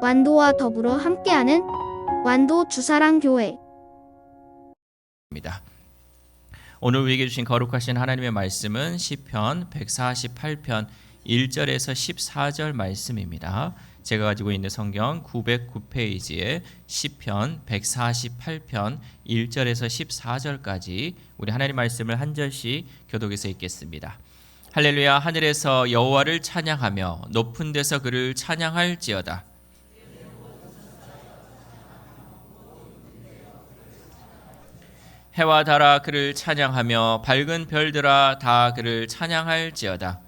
완도와 더불어 함께하는 완도 주사랑교회. 오늘 우리에게 주신 거룩하신 하나님의 말씀은 시편 148편 1절에서 14절 말씀입니다. 제가 가지고 있는 성경 909페이지에 시편 148편 1절에서 14절까지 우리 하나님 말씀을 한 절씩 교독해서 읽겠습니다. 할렐루야. 하늘에서 여호와를 찬양하며 높은 데서 그를 찬양할지어다. 해와 달아 그를 찬양하며 밝은 별들아 다 그를 찬양할지어다.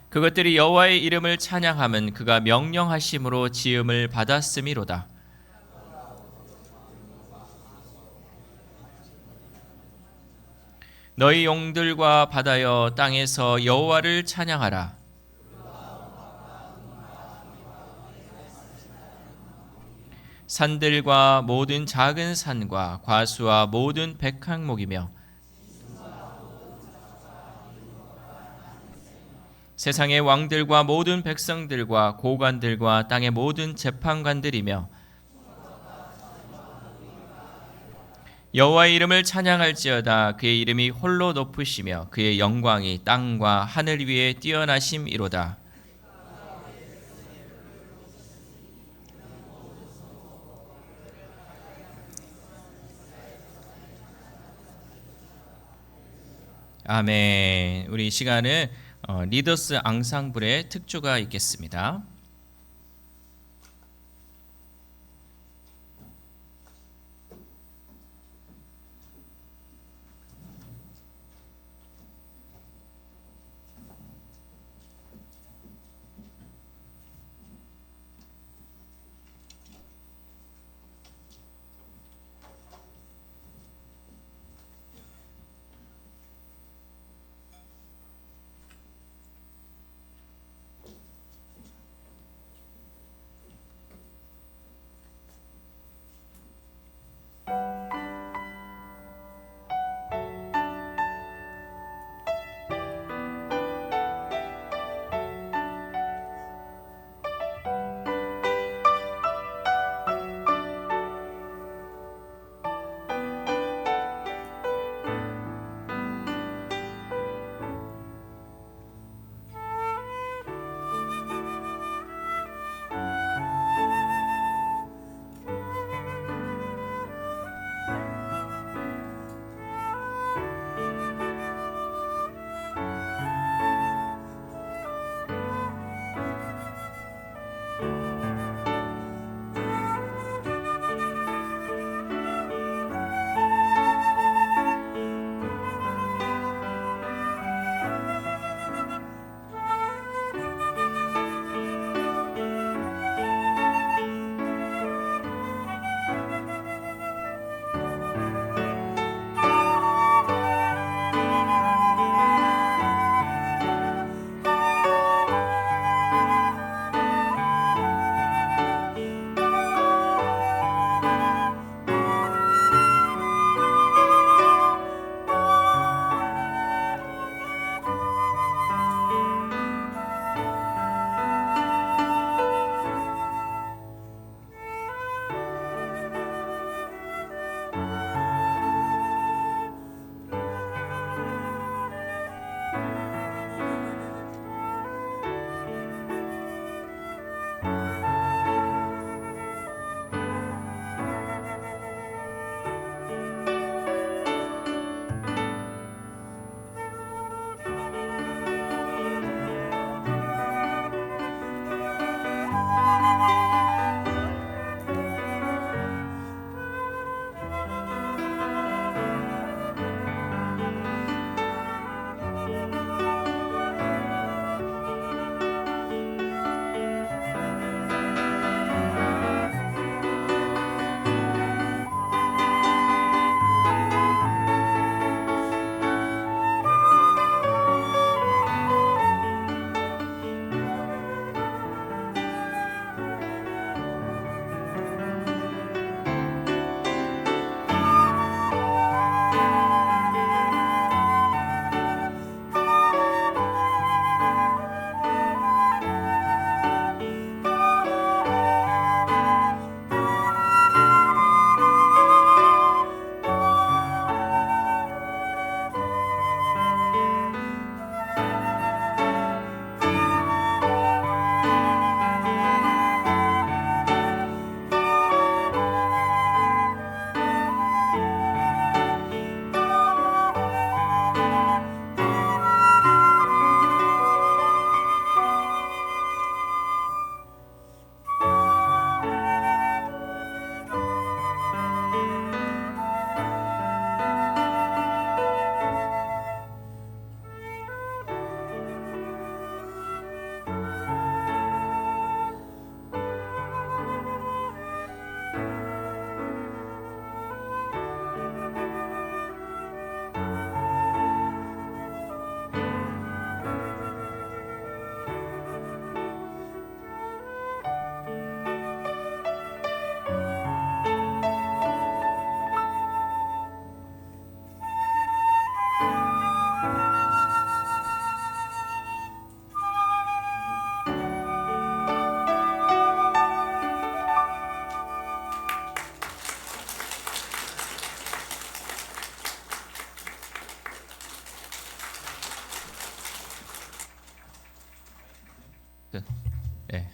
그것들이 여호와의 이름을 찬양함은 그가 명령하심으로 지음을 받았음이로다. 너희 용들과 바다여 땅에서 여호와를 찬양하라. 산들과 모든 작은 산과 과수와 모든 백항목이며 세상의 왕들과 모든 백성들과 고관들과 땅의 모든 재판관들이며 여호와의 이름을 찬양할지어다. 그의 이름이 홀로 높으시며 그의 영광이 땅과 하늘 위에 뛰어나심이로다. 아멘. 우리 이 시간은 리더스 앙상블의 특조가 있겠습니다.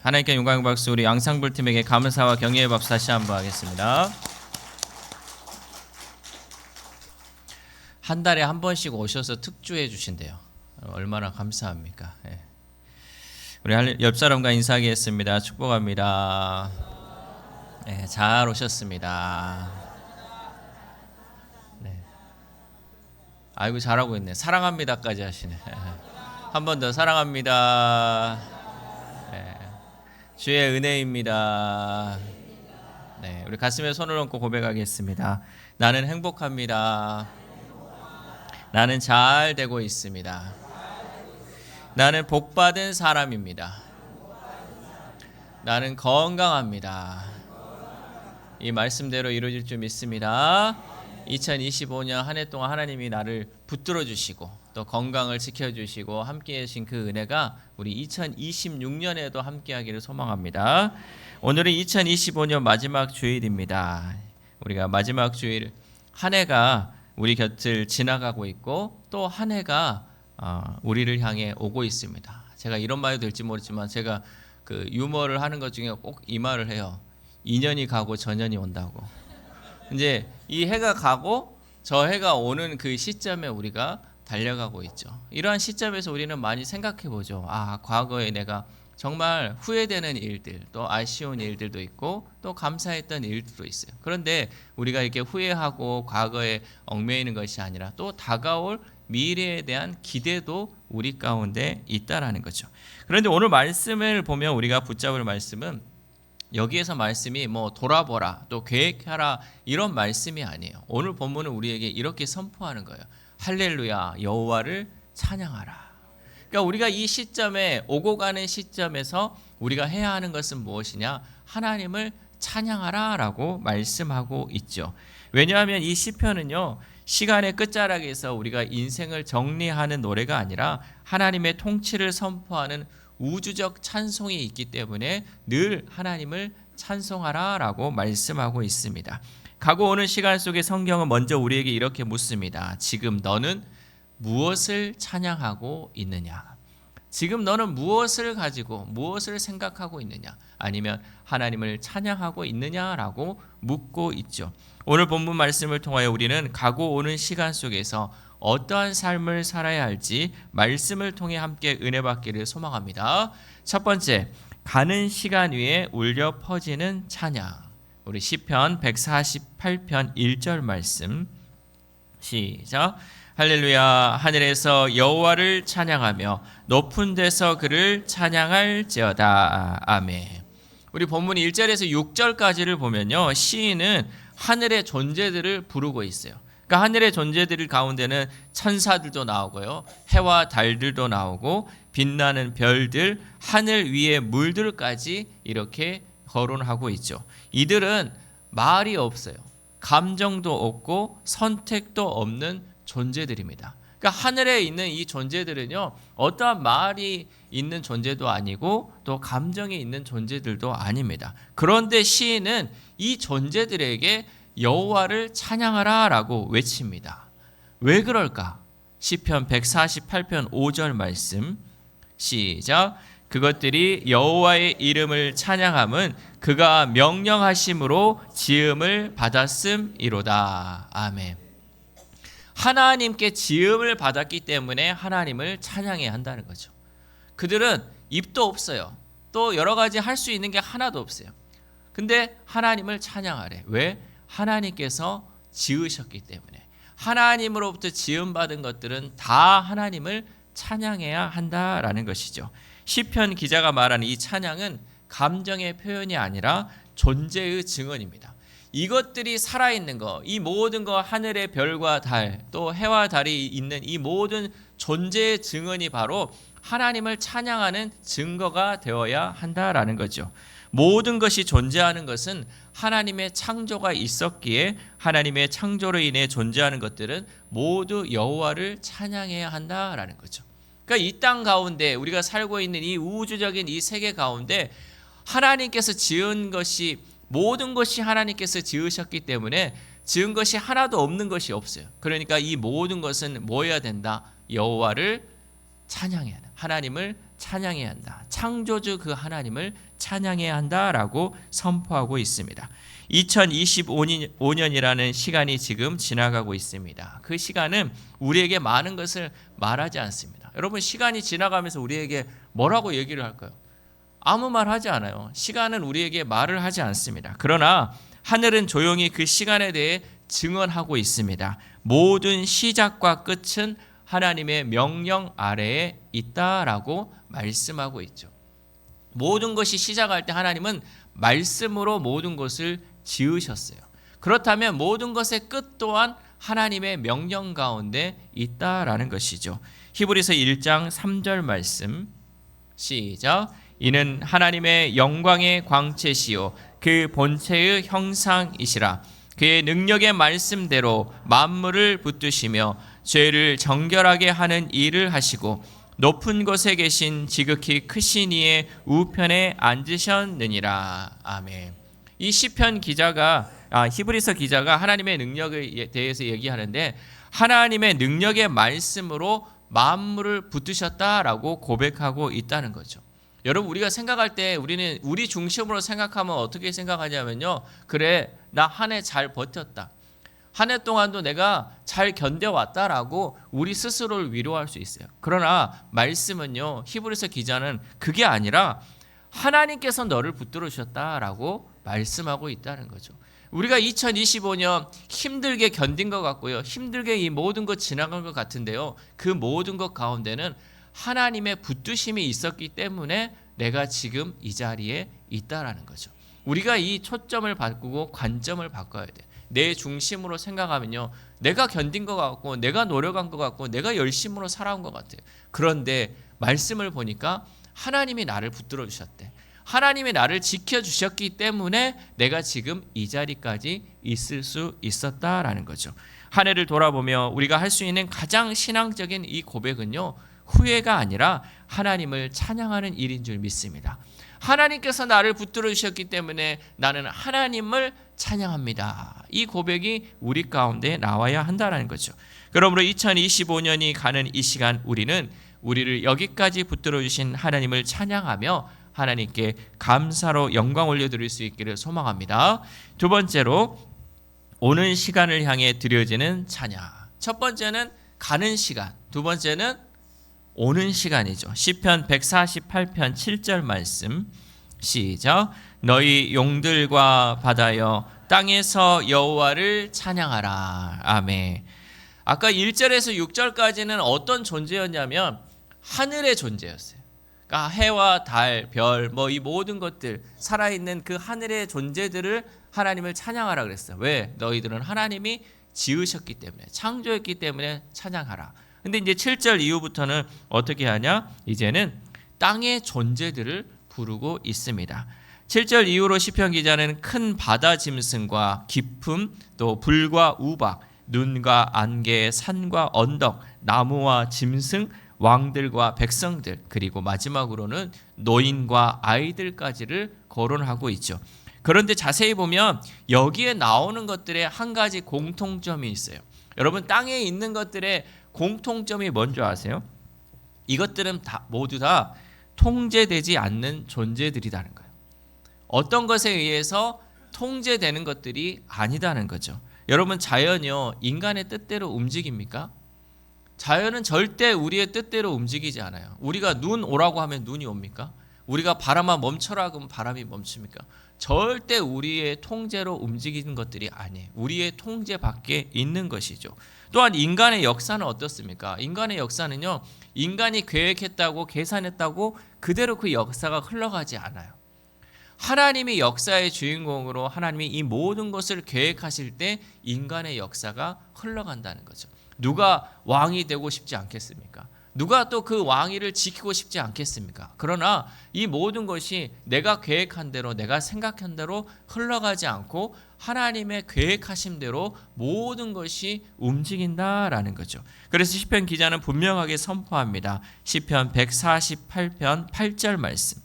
하나님께 영광 박수. 우리 양상불 팀에게 감사와 경의의 박수 다시 한번 하겠습니다. 한 달에 한 번씩 오셔서 특주해 주신대요. 얼마나 감사합니까? 네. 우리 옆 사람과 인사하겠습니다. 축복합니다. 네, 잘 오셨습니다. 네. 아이고 잘하고 있네. 사랑합니다까지 하시네. 한 번 더 사랑합니다. 네. 주의 은혜입니다. 네, 우리 가슴에 손을 얹고 고백하겠습니다. 나는 행복합니다. 나는 잘 되고 있습니다. 나는 복받은 사람입니다. 나는 건강합니다. 이 말씀대로 이루어질 줄 믿습니다. 2025년 한 해 동안 하나님이 나를 붙들어 주시고 또 건강을 지켜주시고 함께해 주신 그 은혜가 우리 2026년에도 함께하기를 소망합니다. 오늘은 2025년 마지막 주일입니다. 우리가 마지막 주일 한 해가 우리 곁을 지나가고 있고 또 한 해가 우리를 향해 오고 있습니다. 제가 이런 말이 될지 모르지만 제가 그 유머를 하는 것 중에 꼭 이 말을 해요. 2년이 가고 전년이 온다고. 이제 이 해가 가고 저 해가 오는 그 시점에 우리가 달려가고 있죠. 이러한 시점에서 우리는 많이 생각해 보죠. 과거에 내가 정말 후회되는 일들, 또 아쉬운 일들도 있고 또 감사했던 일들도 있어요. 그런데 우리가 이렇게 후회하고 과거에 얽매이는 것이 아니라 또 다가올 미래에 대한 기대도 우리 가운데 있다라는 거죠. 그런데 오늘 말씀을 보면 우리가 붙잡을 말씀은 여기에서 말씀이 뭐 돌아보라 또 계획하라 이런 말씀이 아니에요. 오늘 본문은 우리에게 이렇게 선포하는 거예요. 할렐루야 여호와를 찬양하라. 그러니까 우리가 이 시점에 오고 가는 시점에서 우리가 해야 하는 것은 무엇이냐? 하나님을 찬양하라라고 말씀하고 있죠. 왜냐하면 이 시편은요. 시간의 끝자락에서 우리가 인생을 정리하는 노래가 아니라 하나님의 통치를 선포하는 우주적 찬송이 있기 때문에 늘 하나님을 찬송하라라고 말씀하고 있습니다. 가고 오는 시간 속에 성경은 먼저 우리에게 이렇게 묻습니다. 지금 너는 무엇을 찬양하고 있느냐? 지금 너는 무엇을 가지고 무엇을 생각하고 있느냐? 아니면 하나님을 찬양하고 있느냐라고 묻고 있죠. 오늘 본문 말씀을 통하여 우리는 가고 오는 시간 속에서 어떠한 삶을 살아야 할지 말씀을 통해 함께 은혜 받기를 소망합니다. 첫 번째, 가는 시간 위에 울려 퍼지는 찬양. 우리 시편 148편 1절 말씀 시작. 할렐루야 하늘에서 여호와를 찬양하며 높은 데서 그를 찬양할지어다. 아멘. 우리 본문 1절에서 6절까지를 보면요. 시인은 하늘의 존재들을 부르고 있어요. 그러니까 하늘의 존재들 가운데는 천사들도 나오고요. 해와 달들도 나오고 빛나는 별들, 하늘 위의 물들까지 이렇게 거론하고 있죠. 이들은 말이 없어요. 감정도 없고 선택도 없는 존재들입니다. 그러니까 하늘에 있는 이 존재들은요. 어떠한 말이 있는 존재도 아니고 또 감정이 있는 존재들도 아닙니다. 그런데 시인은 이 존재들에게 여호와를 찬양하라라고 외칩니다. 왜 그럴까? 시편 148편 5절 말씀 시작. 그것들이 여호와의 이름을 찬양함은 그가 명령하심으로 지음을 받았음이로다. 아멘. 하나님께 지음을 받았기 때문에 하나님을 찬양해야 한다는 거죠. 그들은 입도 없어요. 또 여러 가지 할 수 있는 게 하나도 없어요. 근데 하나님을 찬양하래. 왜? 하나님께서 지으셨기 때문에. 하나님으로부터 지음받은 것들은 다 하나님을 찬양해야 한다라는 것이죠. 시편 기자가 말하는 이 찬양은 감정의 표현이 아니라 존재의 증언입니다. 이것들이 살아있는 것, 이 모든 것, 하늘의 별과 달, 또 해와 달이 있는 이 모든 존재의 증언이 바로 하나님을 찬양하는 증거가 되어야 한다라는 거죠. 모든 것이 존재하는 것은 하나님의 창조가 있었기에 하나님의 창조로 인해 존재하는 것들은 모두 여호와를 찬양해야 한다라는 거죠. 그러니까 이 땅 가운데 우리가 살고 있는 이 우주적인 이 세계 가운데 하나님께서 지은 것이 모든 것이 하나님께서 지으셨기 때문에 지은 것이 하나도 없는 것이 없어요. 그러니까 이 모든 것은 뭐 해야 된다? 여호와를 찬양해야 한다. 하나님을 찬양해야 한다. 창조주 그 하나님을 찬양해야 한다라고 선포하고 있습니다. 2025년이라는 시간이 지금 지나가고 있습니다. 그 시간은 우리에게 많은 것을 말하지 않습니다. 여러분, 시간이 지나가면서 우리에게 뭐라고 얘기를 할까요? 아무 말 하지 않아요. 시간은 우리에게 말을 하지 않습니다. 그러나 하늘은 조용히 그 시간에 대해 증언하고 있습니다. 모든 시작과 끝은 하나님의 명령 아래에 있다라고 말씀하고 있죠. 모든 것이 시작할 때 하나님은 말씀으로 모든 것을 지으셨어요. 그렇다면 모든 것의 끝 또한 하나님의 명령 가운데 있다라는 것이죠. 히브리서 1장 3절 말씀 시작. 이는 하나님의 영광의 광채시요 그 본체의 형상이시라. 그의 능력의 말씀대로 만물을 붙드시며 죄를 정결하게 하는 일을 하시고 높은 곳에 계신 지극히 크신 이의 우편에 앉으셨느니라. 아멘. 이 시편 기자가 히브리서 기자가 하나님의 능력에 대해서 얘기하는데 하나님의 능력의 말씀으로 만물을 붙드셨다라고 고백하고 있다는 거죠. 여러분, 우리가 생각할 때 우리는 우리 중심으로 생각하면 어떻게 생각하냐면요. 그래, 나 한 해 잘 버텼다. 한 해 동안도 내가 잘 견뎌왔다라고 우리 스스로를 위로할 수 있어요. 그러나 말씀은요, 히브리서 기자는 그게 아니라 하나님께서 너를 붙들어 주셨다라고 말씀하고 있다는 거죠. 우리가 2025년 힘들게 견딘 것 같고요. 힘들게 이 모든 것 지나간 것 같은데요. 그 모든 것 가운데는 하나님의 붙드심이 있었기 때문에 내가 지금 이 자리에 있다라는 거죠. 우리가 이 초점을 바꾸고 관점을 바꿔야 돼. 내 중심으로 생각하면요, 내가 견딘 것 같고 내가 노력한 것 같고 내가 열심으로 살아온 것 같아요. 그런데 말씀을 보니까 하나님이 나를 붙들어 주셨대. 하나님이 나를 지켜주셨기 때문에 내가 지금 이 자리까지 있을 수 있었다라는 거죠. 한 해를 돌아보며 우리가 할 수 있는 가장 신앙적인 이 고백은요, 후회가 아니라 하나님을 찬양하는 일인 줄 믿습니다. 하나님께서 나를 붙들어 주셨기 때문에 나는 하나님을 찬양합니다. 이 고백이 우리 가운데 나와야 한다는 거죠. 그러므로 2025년이 가는 이 시간 우리는 우리를 여기까지 붙들어 주신 하나님을 찬양하며 하나님께 감사로 영광 올려드릴 수 있기를 소망합니다. 두 번째로 오는 시간을 향해 드려지는 찬양. 첫 번째는 가는 시간, 두 번째는 오는 시간이죠. 시편 148편 7절 말씀 시작. 너희 용들과 바다여 땅에서 여호와를 찬양하라. 아멘. 아까 1절에서 6절까지는 어떤 존재였냐면 하늘의 존재였어요. 그러니까 해와 달, 별, 이 모든 것들, 살아있는 그 하늘의 존재들을 하나님을 찬양하라 그랬어요. 왜? 너희들은 하나님이 지으셨기 때문에, 창조했기 때문에 찬양하라. 근데 이제 7절 이후부터는 어떻게 하냐? 이제는 땅의 존재들을 부르고 있습니다. 7절 이후로 시편 기자는 큰 바다 짐승과 기품, 또 불과 우박, 눈과 안개, 산과 언덕, 나무와 짐승, 왕들과 백성들, 그리고 마지막으로는 노인과 아이들까지를 거론하고 있죠. 그런데 자세히 보면 여기에 나오는 것들의 한 가지 공통점이 있어요. 여러분, 땅에 있는 것들의 공통점이 뭔지 아세요? 이것들은 모두 다 통제되지 않는 존재들이라는 거예요. 어떤 것에 의해서 통제되는 것들이 아니다는 거죠. 여러분, 자연이요, 인간의 뜻대로 움직입니까? 자연은 절대 우리의 뜻대로 움직이지 않아요. 우리가 눈 오라고 하면 눈이 옵니까? 우리가 바람아 멈춰라 그러면 바람이 멈춥니까? 절대 우리의 통제로 움직이는 것들이 아니에요. 우리의 통제 밖에 있는 것이죠. 또한 인간의 역사는 어떻습니까? 인간의 역사는요, 인간이 계획했다고 계산했다고 그대로 그 역사가 흘러가지 않아요. 하나님이 역사의 주인공으로 하나님이 이 모든 것을 계획하실 때 인간의 역사가 흘러간다는 거죠. 누가 왕이 되고 싶지 않겠습니까? 누가 또 그 왕위를 지키고 싶지 않겠습니까? 그러나 이 모든 것이 내가 계획한 대로, 내가 생각한 대로 흘러가지 않고 하나님의 계획하신 대로 모든 것이 움직인다라는 거죠. 그래서 시편 기자는 분명하게 선포합니다. 시편 148편 8절 말씀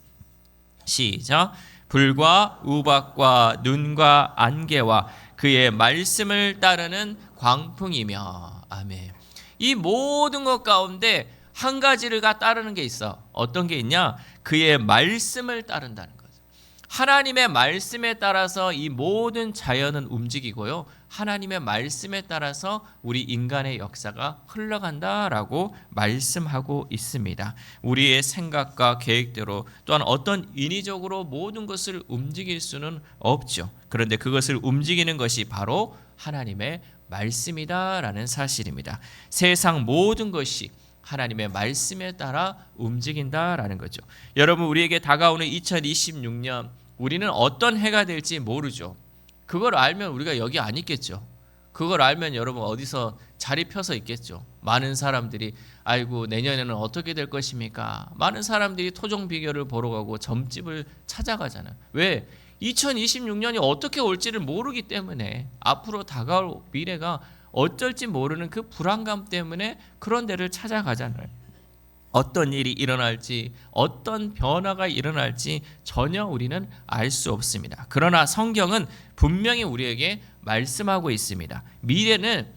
시작. 불과 우박과 눈과 안개와 그의 말씀을 따르는 광풍이며. 아멘. 이 모든 것 가운데 한 가지가 따르는 게 있어. 어떤 게 있냐? 그의 말씀을 따른다는 거죠. 하나님의 말씀에 따라서 이 모든 자연은 움직이고요. 하나님의 말씀에 따라서 우리 인간의 역사가 흘러간다라고 말씀하고 있습니다. 우리의 생각과 계획대로 또한 어떤 인위적으로 모든 것을 움직일 수는 없죠. 그런데 그것을 움직이는 것이 바로 하나님의 말씀이다라는 사실입니다. 세상 모든 것이 하나님의 말씀에 따라 움직인다라는 거죠. 여러분, 우리에게 다가오는 2026년 우리는 어떤 해가 될지 모르죠. 그걸 알면 우리가 여기 안 있겠죠. 그걸 알면 여러분 어디서 자리 펴서 있겠죠. 많은 사람들이 아이고 내년에는 어떻게 될 것입니까? 많은 사람들이 토종 비결을 보러 가고 점집을 찾아가잖아요. 왜? 2026년이 어떻게 올지를 모르기 때문에, 앞으로 다가올 미래가 어쩔지 모르는 그 불안감 때문에 그런 데를 찾아가잖아요. 어떤 일이 일어날지, 어떤 변화가 일어날지 전혀 우리는 알 수 없습니다. 그러나 성경은 분명히 우리에게 말씀하고 있습니다. 미래는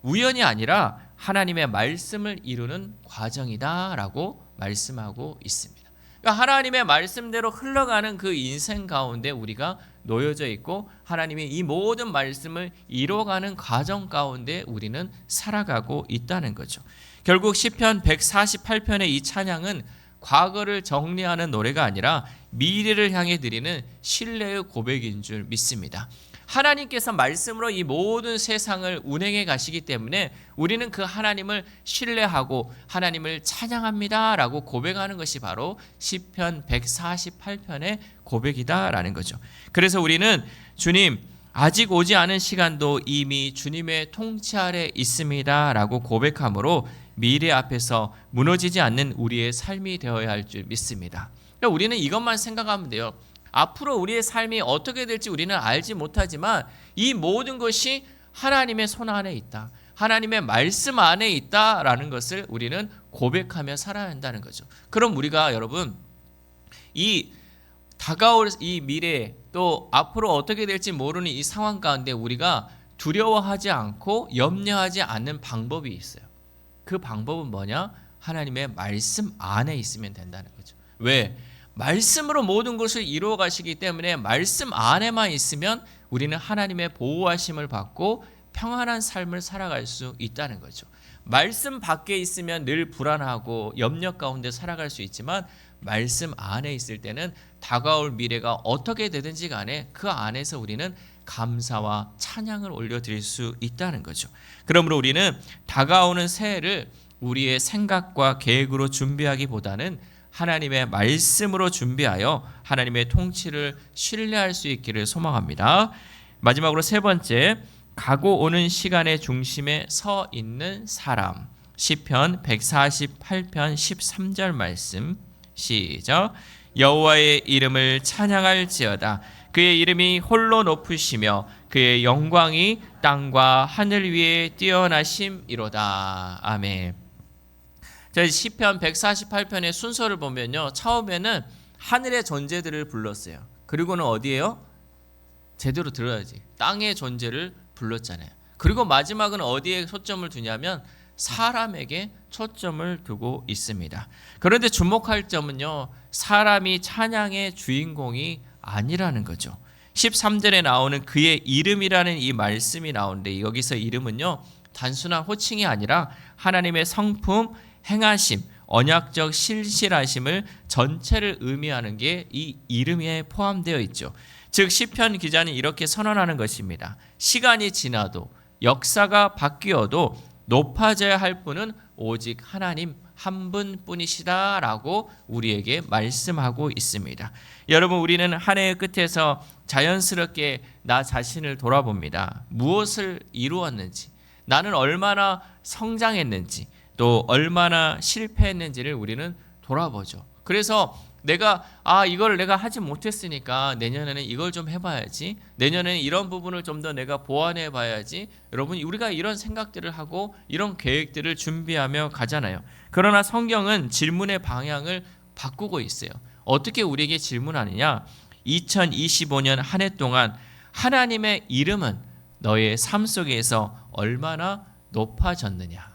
우연이 아니라 하나님의 말씀을 이루는 과정이다라고 말씀하고 있습니다. 그러니까 하나님의 말씀대로 흘러가는 그 인생 가운데 우리가 놓여져 있고, 하나님이 이 모든 말씀을 이뤄가는 과정 가운데 우리는 살아가고 있다는 거죠. 결국 시편 148편의 이 찬양은 과거를 정리하는 노래가 아니라 미래를 향해 드리는 신뢰의 고백인 줄 믿습니다. 하나님께서 말씀으로 이 모든 세상을 운행해 가시기 때문에 우리는 그 하나님을 신뢰하고 하나님을 찬양합니다라고 고백하는 것이 바로 시편 148편의 고백이다라는 거죠. 그래서 우리는 주님, 아직 오지 않은 시간도 이미 주님의 통치 아래 있습니다라고 고백함으로 미래 앞에서 무너지지 않는 우리의 삶이 되어야 할 줄 믿습니다. 그러니까 우리는 이것만 생각하면 돼요. 앞으로 우리의 삶이 어떻게 될지 우리는 알지 못하지만 이 모든 것이 하나님의 손 안에 있다, 하나님의 말씀 안에 있다라는 것을 우리는 고백하며 살아야 한다는 거죠. 그럼 우리가 여러분 이 다가올 이 미래, 또 앞으로 어떻게 될지 모르는 이 상황 가운데 우리가 두려워하지 않고 염려하지 않는 방법이 있어요. 그 방법은 뭐냐? 하나님의 말씀 안에 있으면 된다는 거죠. 왜? 말씀으로 모든 것을 이루어 가시기 때문에 말씀 안에만 있으면 우리는 하나님의 보호하심을 받고 평안한 삶을 살아갈 수 있다는 거죠. 말씀 밖에 있으면 늘 불안하고 염려 가운데 살아갈 수 있지만, 말씀 안에 있을 때는 다가올 미래가 어떻게 되든지 간에 그 안에서 우리는 감사와 찬양을 올려드릴 수 있다는 거죠. 그러므로 우리는 다가오는 새해를 우리의 생각과 계획으로 준비하기보다는 하나님의 말씀으로 준비하여 하나님의 통치를 신뢰할 수 있기를 소망합니다. 마지막으로 세 번째, 가고 오는 시간의 중심에 서 있는 사람. 시편 148편 13절 말씀 시작. 여호와의 이름을 찬양할지어다. 그의 이름이 홀로 높으시며 그의 영광이 땅과 하늘 위에 뛰어나심이로다. 아멘. 자, 시편 148편의 순서를 보면요, 처음에는 하늘의 존재들을 불렀어요. 그리고는 어디에요? 제대로 들어야지. 땅의 존재를 불렀잖아요. 그리고 마지막은 어디에 초점을 두냐면 사람에게 초점을 두고 있습니다. 그런데 주목할 점은요, 사람이 찬양의 주인공이 아니라는 거죠. 13절에 나오는 그의 이름이라는 이 말씀이 나오는데, 여기서 이름은요 단순한 호칭이 아니라 하나님의 성품, 행하심, 언약적 실실하심을 전체를 의미하는 게 이 이름에 포함되어 있죠. 즉 시편 기자는 이렇게 선언하는 것입니다. 시간이 지나도, 역사가 바뀌어도 높아져야 할 분은 오직 하나님 한 분뿐이시다라고 우리에게 말씀하고 있습니다. 여러분, 우리는 한 해의 끝에서 자연스럽게 나 자신을 돌아봅니다. 무엇을 이루었는지, 나는 얼마나 성장했는지, 또 얼마나 실패했는지를 우리는 돌아보죠. 그래서 내가 이걸 내가 하지 못했으니까 내년에는 이걸 좀 해봐야지, 내년에는 이런 부분을 좀 더 내가 보완해 봐야지. 여러분, 우리가 이런 생각들을 하고 이런 계획들을 준비하며 가잖아요. 그러나 성경은 질문의 방향을 바꾸고 있어요. 어떻게 우리에게 질문하느냐? 2025년 한 해 동안 하나님의 이름은 너의 삶 속에서 얼마나 높아졌느냐?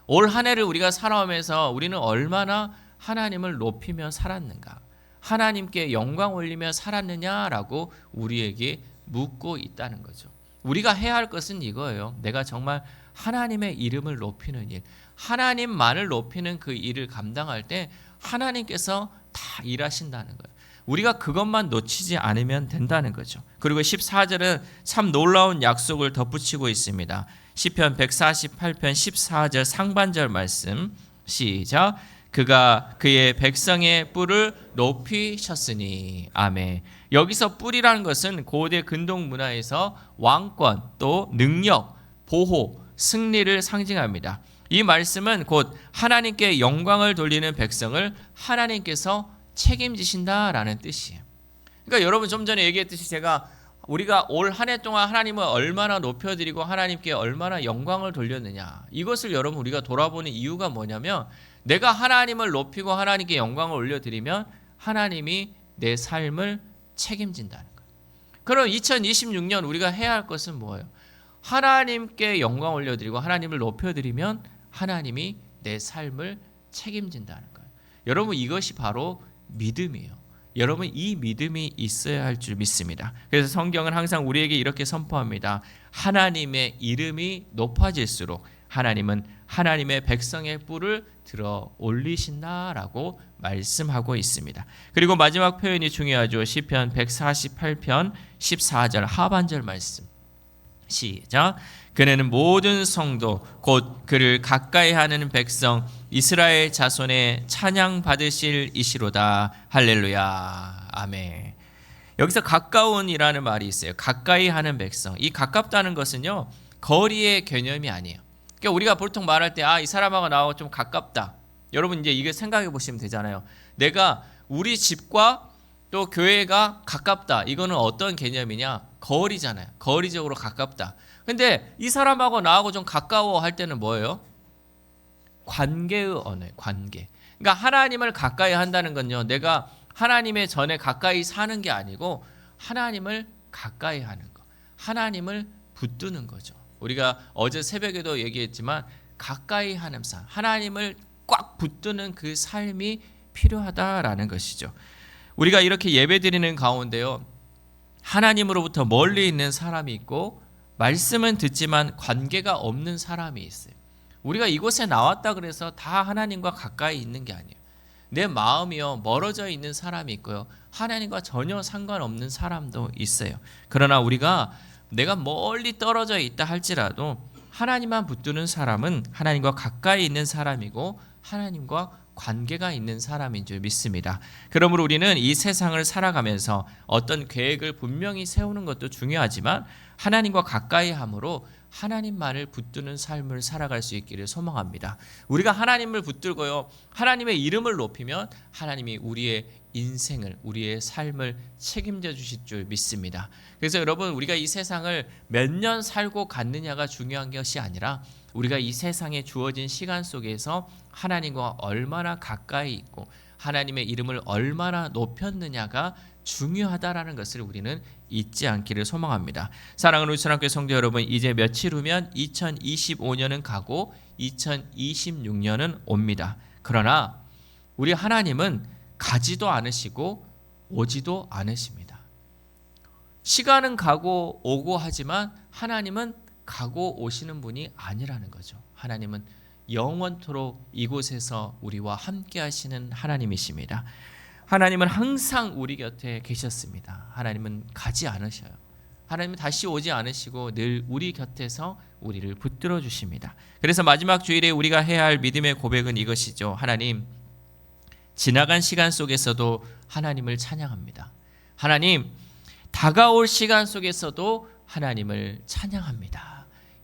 올 한 해를 우리가 살아오면서 우리는 얼마나 하나님을 높이며 살았는가, 하나님께 영광 올리며 살았느냐라고 우리에게 묻고 있다는 거죠. 우리가 해야 할 것은 이거예요. 내가 정말 하나님의 이름을 높이는 일, 하나님만을 높이는 그 일을 감당할 때 하나님께서 다 일하신다는 거예요. 우리가 그것만 놓치지 않으면 된다는 거죠. 그리고 14절은 참 놀라운 약속을 덧붙이고 있습니다. 시편 148편 14절 상반절 말씀 시작. 그가 그의 백성의 뿔을 높이셨으니. 아멘. 여기서 뿔이라는 것은 고대 근동 문화에서 왕권, 또 능력, 보호, 승리를 상징합니다. 이 말씀은 곧 하나님께 영광을 돌리는 백성을 하나님께서 책임지신다라는 뜻이에요. 그러니까 여러분 좀 전에 얘기했듯이 우리가 올 한 해 동안 하나님을 얼마나 높여드리고 하나님께 얼마나 영광을 돌렸느냐, 이것을 여러분 우리가 돌아보는 이유가 뭐냐면, 내가 하나님을 높이고 하나님께 영광을 올려드리면 하나님이 내 삶을 책임진다는 거예요. 그럼 2026년 우리가 해야 할 것은 뭐예요? 하나님께 영광 올려드리고 하나님을 높여드리면 하나님이 내 삶을 책임진다는 거예요. 여러분 이것이 바로 믿음이에요. 여러분 이 믿음이 있어야 할 줄 믿습니다. 그래서 성경은 항상 우리에게 이렇게 선포합니다. 하나님의 이름이 높아질수록 하나님은 하나님의 백성의 뿔을 들어 올리신다라고 말씀하고 있습니다. 그리고 마지막 표현이 중요하죠. 시편 148편 14절 하반절 말씀 시작. 그는 모든 성도 곧 그를 가까이 하는 백성 이스라엘 자손의 찬양 받으실 이시로다. 할렐루야. 아멘. 여기서 가까운이라는 말이 있어요. 가까이 하는 백성. 이 가깝다는 것은요, 거리의 개념이 아니에요. 그러니까 우리가 보통 말할 때 이 사람하고 나하고 좀 가깝다. 여러분 이제 이게 생각해 보시면 되잖아요. 내가 우리 집과 또 교회가 가깝다. 이거는 어떤 개념이냐? 거리잖아요. 거리적으로 가깝다. 근데 이 사람하고 나하고 좀 가까워 할 때는 뭐예요? 관계의 언어예요. 관계. 그러니까 하나님을 가까이 한다는 건요, 내가 하나님의 전에 가까이 사는 게 아니고 하나님을 가까이 하는 거, 하나님을 붙드는 거죠. 우리가 어제 새벽에도 얘기했지만 가까이 하는 삶, 하나님을 꽉 붙드는 그 삶이 필요하다라는 것이죠. 우리가 이렇게 예배드리는 가운데요, 하나님으로부터 멀리 있는 사람이 있고 말씀은 듣지만 관계가 없는 사람이 있어요. 우리가 이곳에 나왔다 그래서 다 하나님과 가까이 있는 게 아니에요. 내 마음이요, 멀어져 있는 사람이 있고요, 하나님과 전혀 상관없는 사람도 있어요. 그러나 우리가 내가 멀리 떨어져 있다 할지라도 하나님만 붙드는 사람은 하나님과 가까이 있는 사람이고 하나님과 관계가 있는 사람인 줄 믿습니다. 그러므로 우리는 이 세상을 살아가면서 어떤 계획을 분명히 세우는 것도 중요하지만 하나님과 가까이 함으로 하나님만을 붙드는 삶을 살아갈 수 있기를 소망합니다. 우리가 하나님을 붙들고요, 하나님의 이름을 높이면 하나님이 우리의 인생을, 우리의 삶을 책임져 주실 줄 믿습니다. 그래서 여러분, 우리가 이 세상을 몇 년 살고 갔느냐가 중요한 것이 아니라 우리가 이 세상에 주어진 시간 속에서 하나님과 얼마나 가까이 있고 하나님의 이름을 얼마나 높였느냐가 중요하다라는 것을 우리는 잊지 않기를 소망합니다. 사랑하는 우천학교 성도 여러분, 이제 며칠 후면 2025년은 가고 2026년은 옵니다. 그러나 우리 하나님은 가지도 않으시고 오지도 않으십니다. 시간은 가고 오고 하지만 하나님은 가고 오시는 분이 아니라는 거죠. 하나님은 영원토록 이곳에서 우리와 함께 하시는 하나님이십니다. 하나님은 항상 우리 곁에 계셨습니다. 하나님은 가지 않으셔요. 하나님은 다시 오지 않으시고 늘 우리 곁에서 우리를 붙들어 주십니다. 그래서 마지막 주일에 우리가 해야 할 믿음의 고백은 이것이죠. 하나님, 지나간 시간 속에서도 하나님을 찬양합니다. 하나님, 다가올 시간 속에서도 하나님을 찬양합니다.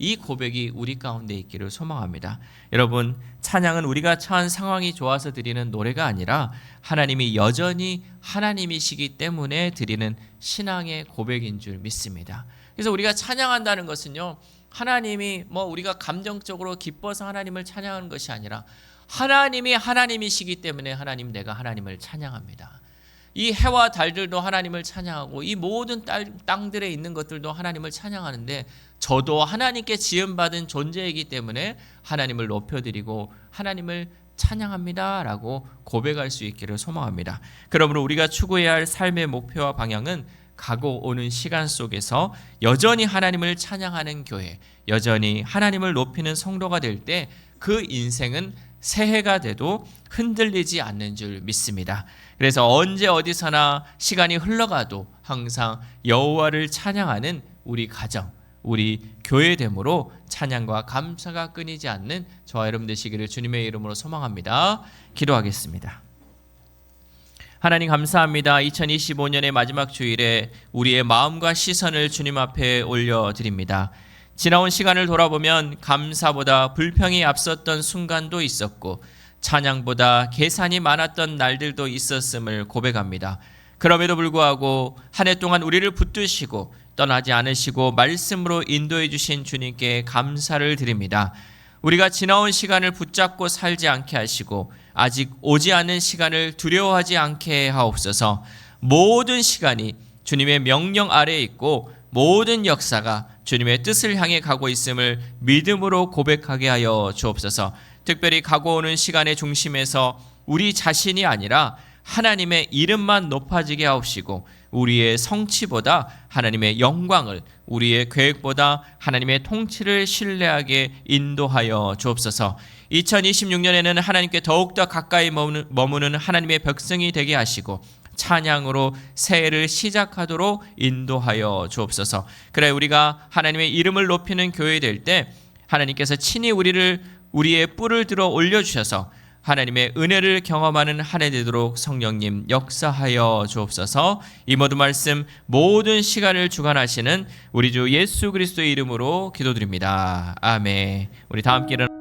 이 고백이 우리 가운데 있기를 소망합니다. 여러분, 찬양은 우리가 처한 상황이 좋아서 드리는 노래가 아니라 하나님이 여전히 하나님이시기 때문에 드리는 신앙의 고백인 줄 믿습니다. 그래서 우리가 찬양한다는 것은요, 하나님이 우리가 감정적으로 기뻐서 하나님을 찬양하는 것이 아니라 하나님이 하나님이시기 때문에 하나님, 내가 하나님을 찬양합니다. 이 해와 달들도 하나님을 찬양하고 이 모든 땅들에 있는 것들도 하나님을 찬양하는데 저도 하나님께 지음받은 존재이기 때문에 하나님을 높여드리고 하나님을 찬양합니다 라고 고백할 수 있기를 소망합니다. 그러므로 우리가 추구해야 할 삶의 목표와 방향은 가고 오는 시간 속에서 여전히 하나님을 찬양하는 교회, 여전히 하나님을 높이는 성도가 될 때 그 인생은 새해가 돼도 흔들리지 않는 줄 믿습니다. 그래서 언제 어디서나 시간이 흘러가도 항상 여호와를 찬양하는 우리 가정, 우리 교회됨으로 찬양과 감사가 끊이지 않는 저와 여러분 되시기를 주님의 이름으로 소망합니다. 기도하겠습니다. 하나님 감사합니다. 2025년의 마지막 주일에 우리의 마음과 시선을 주님 앞에 올려드립니다. 지나온 시간을 돌아보면 감사보다 불평이 앞섰던 순간도 있었고 찬양보다 계산이 많았던 날들도 있었음을 고백합니다. 그럼에도 불구하고 한 해 동안 우리를 붙드시고 떠나지 않으시고 말씀으로 인도해 주신 주님께 감사를 드립니다. 우리가 지나온 시간을 붙잡고 살지 않게 하시고 아직 오지 않은 시간을 두려워하지 않게 하옵소서. 모든 시간이 주님의 명령 아래에 있고 모든 역사가 주님의 뜻을 향해 가고 있음을 믿음으로 고백하게 하여 주옵소서. 특별히 가고 오는 시간의 중심에서 우리 자신이 아니라 하나님의 이름만 높아지게 하옵시고 우리의 성취보다 하나님의 영광을, 우리의 계획보다 하나님의 통치를 신뢰하게 인도하여 주옵소서. 2026년에는 하나님께 더욱더 가까이 머무는 하나님의 백성이 되게 하시고 찬양으로 새해를 시작하도록 인도하여 주옵소서. 그래 우리가 하나님의 이름을 높이는 교회 될 때 하나님께서 친히 우리의 뿔을 들어 올려주셔서 하나님의 은혜를 경험하는 한 해 되도록 성령님 역사하여 주옵소서. 이 모든 말씀 모든 시간을 주관하시는 우리 주 예수 그리스도의 이름으로 기도드립니다. 아멘. 우리 다 함께 일어나